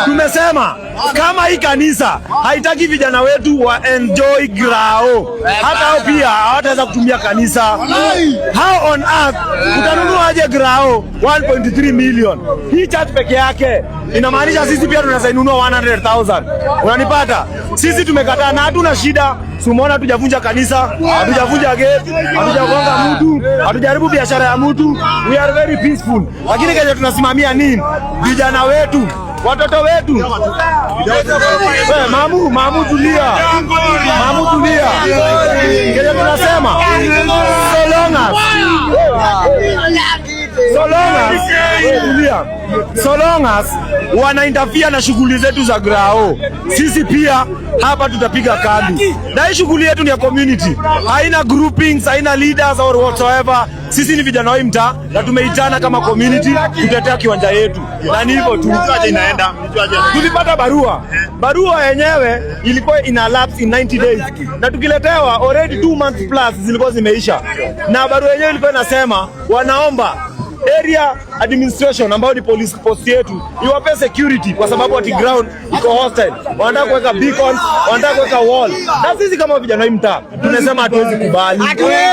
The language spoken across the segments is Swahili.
Tumesema kama hii kanisa haitaki vijana wetu wa enjoy grao, hata hao pia hawataweza kutumia kanisa. How on earth utanunua aje grao 1.3 million? Hii church peke yake inamaanisha sisi pia tunaweza inunua 100,000. Unanipata? Sisi tumekataa na hatuna shida. Sumona hatujavunja kanisa, hatujavunja gate, hatujagonga mtu, hatujaribu biashara ya mtu. We are very peaceful. Lakini kile tunasimamia nini? Vijana wetu, watoto wetu. Mamu tulia. Mamu tulia. Kile tunasema so long as wana interfere na shughuli zetu za grao, sisi pia hapa tutapiga kambi. Na hii shughuli yetu ni ya community, haina groupings, haina leaders or whatsoever. Sisi ni vijana wa mtaa na tumeitana kama community kutetea kiwanja yetu, na ni hivyo tu. Inaenda tulipata barua yenyewe ilikuwa ina lapse in 90 days, na tukiletewa already 2 months plus zilikuwa zimeisha, na barua yenyewe ilikuwa inasema wanaomba area administration ambayo ni police post yetu iwape security kwa sababu ati ground iko hostile. Wanataka kuweka beacons, wanataka kuweka wall. Na sisi kama vijana wa mtaa tunasema hatuwezi kubali.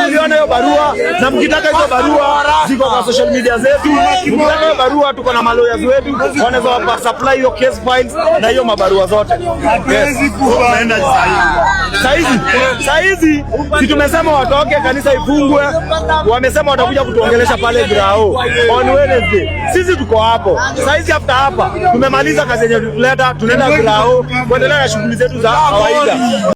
Tuliona hiyo barua, na mkitaka hizo barua ziko kwa social media zetu. Mkitaka hiyo barua tuko na lawyers wetu wanaweza wapa supply hiyo case files na hiyo mabarua zote. Saizi si tumesema watoke, kanisa ifungwe. Wamesema watakuja kutuongelesha pale grao on Wednesday. Sisi tuko hapo. Saizi after hapa tumemaliza kazi yenye tuleta, tunaenda grao kuendelea na shughuli zetu za kawaida.